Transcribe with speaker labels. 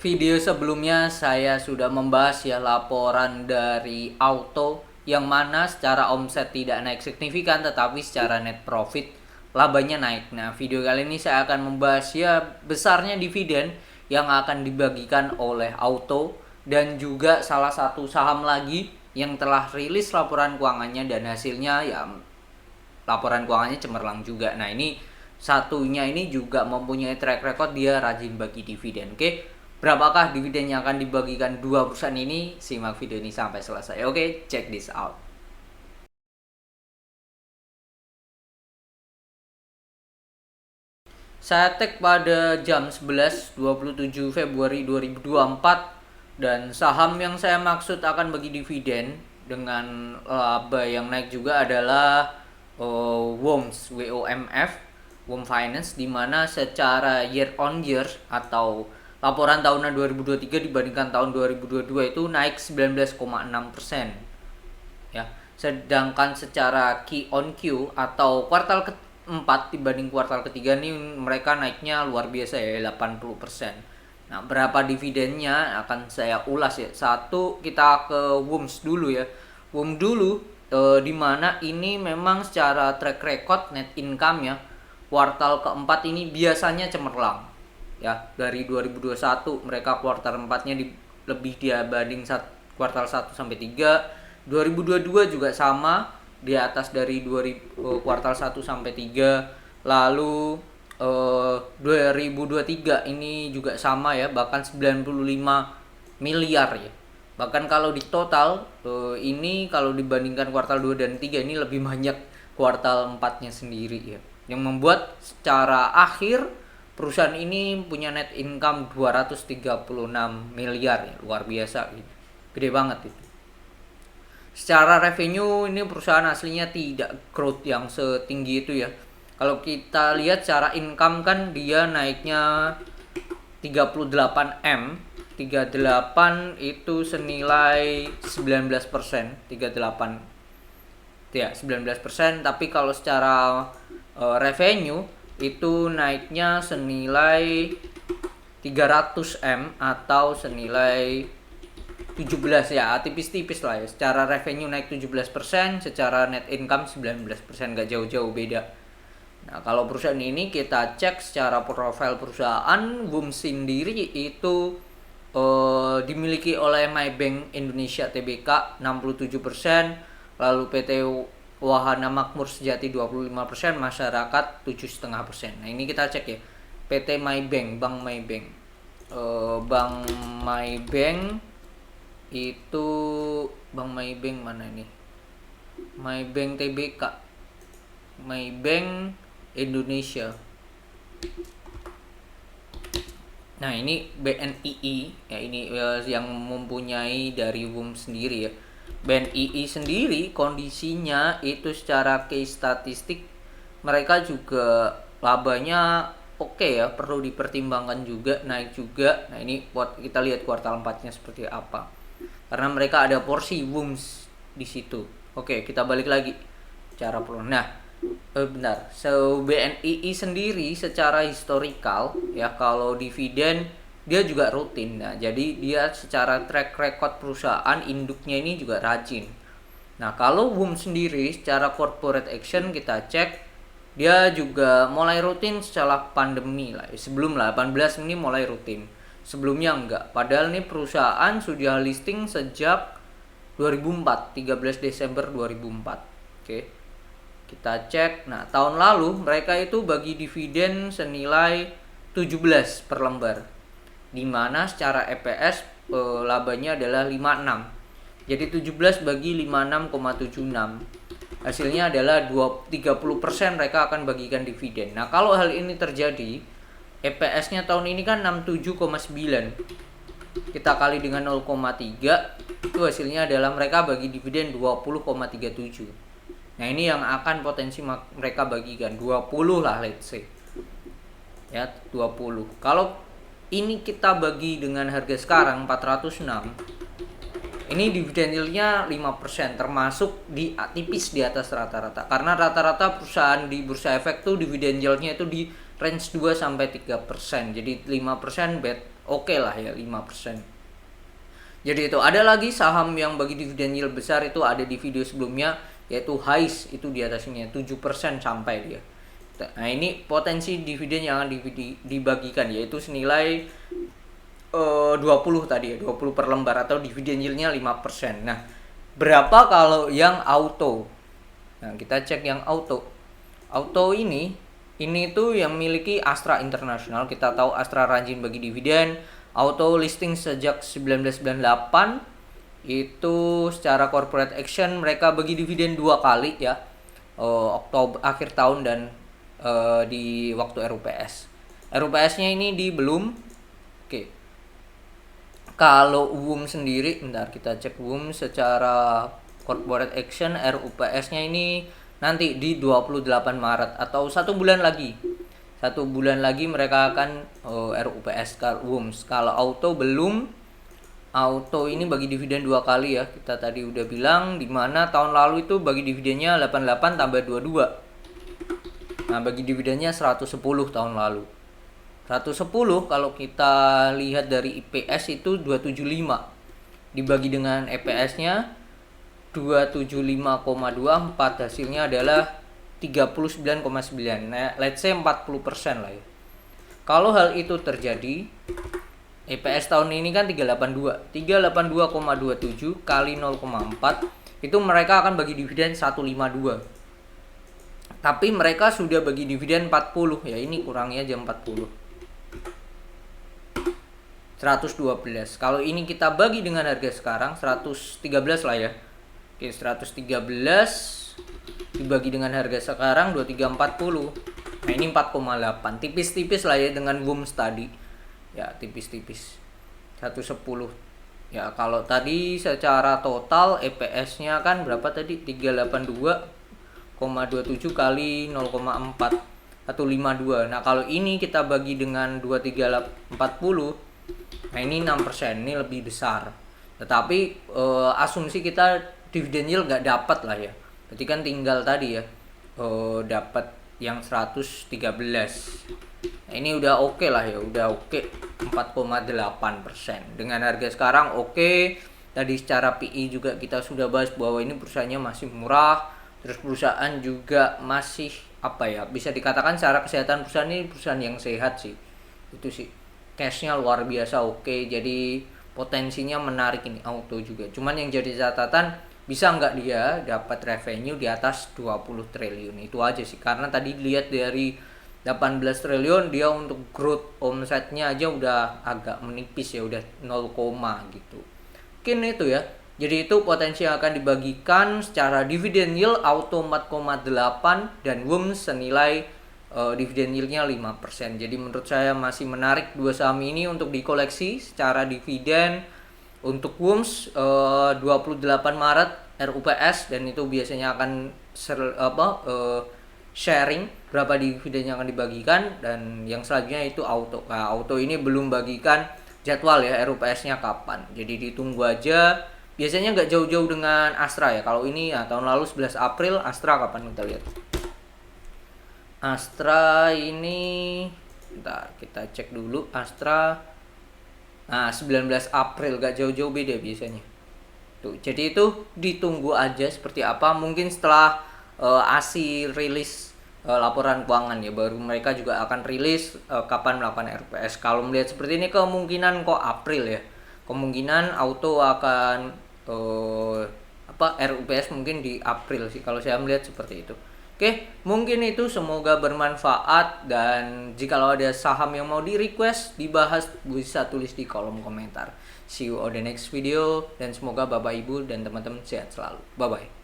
Speaker 1: Video sebelumnya saya sudah membahas ya laporan dari Auto yang mana secara omset tidak naik signifikan tetapi secara net profit labanya naik. Nah, video kali ini saya akan membahas ya besarnya dividen yang akan dibagikan oleh Auto dan juga salah satu saham lagi yang telah rilis laporan keuangannya dan hasilnya ya laporan keuangannya cemerlang juga. Nah, ini satunya ini juga mempunyai track record dia rajin bagi dividen. Oke, berapakah dividen yang akan dibagikan dua perusahaan ini? Simak video ini sampai selesai. Oke, check this out. Saya tag pada jam 11.27 Februari 2024 dan saham yang saya maksud akan bagi dividen dengan laba yang naik juga adalah WOMF, WOM Finance, di mana secara year on year atau laporan tahunan 2023 dibandingkan tahun 2022 itu naik 19,6%. Ya. Sedangkan secara Q on Q atau kuartal keempat dibanding kuartal ketiga nih mereka naiknya luar biasa ya 80%. Nah, berapa dividennya akan saya ulas ya. Satu, kita ke WOMS dulu ya. WOM dulu di mana ini memang secara track record net income ya kuartal keempat ini biasanya cemerlang. Ya, dari 2021 mereka kuartal 4-nya lebih dibanding kuartal 1 sampai 3. 2022 juga sama di atas dari kuartal 1 sampai 3. Lalu 2023 ini juga sama ya, bahkan 95 miliar ya. Bahkan kalau di total ini kalau dibandingkan kuartal 2 dan 3 ini lebih banyak kuartal 4-nya sendiri ya. Yang membuat secara akhir perusahaan ini punya net income 236 miliar ya, luar biasa gitu. Gede banget itu. Secara revenue ini perusahaan aslinya tidak growth yang setinggi itu ya. Kalau kita lihat secara income kan dia naiknya 38M. 38 itu senilai 19%, 38 ya 19%, tapi kalau secara revenue itu naiknya senilai 300M atau senilai 17 ya, tipis-tipis lah ya. Secara revenue naik 17%, secara net income 19%, gak jauh-jauh beda. Nah, kalau perusahaan ini kita cek secara profil perusahaan, WOM sendiri itu dimiliki oleh Maybank Indonesia Tbk 67%, lalu PT Wahana Makmur Sejati 25%, masyarakat 7,5%. Nah, ini kita cek ya. PT Maybank, Bank Maybank. Bank Maybank itu Bank Maybank mana ini? Maybank Tbk. Maybank Indonesia. Nah, ini BNII ya, ini yang mempunyai dari WOM sendiri ya. BNII sendiri kondisinya itu secara case statistik mereka juga labanya oke ya, perlu dipertimbangkan juga, naik juga. Nah, ini buat kita lihat kuartal 4-nya seperti apa. Karena mereka ada porsi WOMS di situ. Oke, kita balik lagi cara perlu. Nah, benar. So BNII sendiri secara historical ya, kalau dividen dia juga rutin. Nah, jadi dia secara track record perusahaan induknya ini juga rajin. Nah, kalau WOM sendiri secara corporate action kita cek dia juga mulai rutin setelah pandemi lah. Sebelum 18 ini mulai rutin. Sebelumnya enggak. Padahal nih perusahaan sudah listing sejak 2004, 13 Desember 2004. Oke. Kita cek. Nah, tahun lalu mereka itu bagi dividen senilai 17 per lembar. Di mana secara EPS labanya adalah 56. Jadi 17 bagi 56,76. Hasilnya adalah 30% mereka akan bagikan dividen. Nah, kalau hal ini terjadi, EPS-nya tahun ini kan 67,9. Kita kali dengan 0,3, itu hasilnya adalah mereka bagi dividen 20,37. Nah, ini yang akan potensi mereka bagikan 20 lah, let's say. Ya, 20. Kalau ini kita bagi dengan harga sekarang 406. Ini dividen yield-nya 5%, termasuk tipis di atas rata-rata. Karena rata-rata perusahaan di bursa efek tuh dividen yield-nya itu di range 2 sampai 3%. Jadi 5% bad, oke lah ya 5%. Jadi itu ada lagi saham yang bagi dividen yield besar, itu ada di video sebelumnya, yaitu HICE, itu di atasnya 7% sampai dia. Nah ini potensi dividen yang akan dibagikan, yaitu senilai 20 tadi ya, 20 per lembar, atau dividen yieldnya 5%. Nah berapa kalau yang auto? Nah kita cek yang auto. Auto ini tuh yang miliki Astra International. Kita tahu Astra rajin bagi dividen. Auto listing sejak 1998. Itu secara corporate action mereka bagi dividen 2 kali ya. Oktober akhir tahun dan di waktu RUPS. RUPS-nya ini di belum. Oke. Kalau WUM sendiri, bentar kita cek WUM secara corporate action, RUPS-nya ini nanti di 28 Maret atau 1 bulan lagi. 1 bulan lagi mereka akan RUPS WUM. Kalau auto belum. Auto ini bagi dividen 2 kali ya. Kita tadi udah bilang, dimana tahun lalu itu bagi dividennya 88 tambah 22. Nah bagi dividennya 110 tahun lalu. 110 kalau kita lihat dari IPS itu 275. Dibagi dengan EPS-nya 275,24, hasilnya adalah 39,9. Nah, let's say 40% lah ya. Kalau hal itu terjadi, EPS tahun ini kan 382. 382,27 kali 0,4 itu mereka akan bagi dividen 152. Tapi mereka sudah bagi dividen 40 ya, ini kurangnya aja 40. 112. Kalau ini kita bagi dengan harga sekarang 113 lah ya. Oke, 113 dibagi dengan harga sekarang 2340. Nah, ini 4,8. Tipis-tipis lah ya dengan WUMS tadi. Ya, tipis-tipis. 110. Ya, kalau tadi secara total EPS-nya kan berapa tadi? 382,27 kali 0,4 atau 52. Nah, kalau ini kita bagi dengan 2340, nah ini 6%, ini lebih besar. Tetapi asumsi kita dividen yield nggak dapat lah ya. Berarti kan tinggal tadi ya dapat yang 113. Nah ini udah oke lah ya, udah oke 4,8%. Dengan harga sekarang oke. Tadi secara PI juga kita sudah bahas bahwa ini perusahaannya masih murah. Terus perusahaan juga masih apa ya, bisa dikatakan secara kesehatan perusahaan ini perusahaan yang sehat sih. Itu sih. Cashnya luar biasa oke, jadi potensinya menarik ini auto juga. Cuman yang jadi catatan, bisa nggak dia dapat revenue di atas 20 triliun, itu aja sih. Karena tadi lihat dari 18 triliun dia untuk growth omsetnya aja udah agak menipis ya, udah 0, gitu. Mungkin itu ya. Jadi itu potensi yang akan dibagikan secara dividen yield auto 4,8 dan WUM senilai dividen yieldnya 5%. Jadi menurut saya masih menarik dua saham ini untuk dikoleksi secara dividen. Untuk WUMS 28 Maret RUPS, dan itu biasanya akan sharing berapa dividen yang akan dibagikan. Dan yang selanjutnya itu auto. Nah, auto ini belum bagikan jadwal ya, RUPS-nya kapan. Jadi ditunggu aja. Biasanya nggak jauh-jauh dengan Astra ya. Kalau ini ya tahun lalu 11 April, Astra kapan kita lihat. Astra ini, bentar kita cek dulu Astra. Nah 19 April, gak jauh-jauh beda biasanya. Tuh, jadi itu ditunggu aja seperti apa. Mungkin setelah ASI rilis laporan keuangan ya, baru mereka juga akan rilis kapan melakukan RUPS. Kalau melihat seperti ini kemungkinan kok April ya. Kemungkinan auto akan RUPS mungkin di April sih, kalau saya melihat seperti itu. Oke, mungkin itu, semoga bermanfaat. Dan jika ada saham yang mau di request dibahas, bisa tulis di kolom komentar. See you on the next video, dan semoga Bapak Ibu dan teman-teman sehat selalu. Bye bye.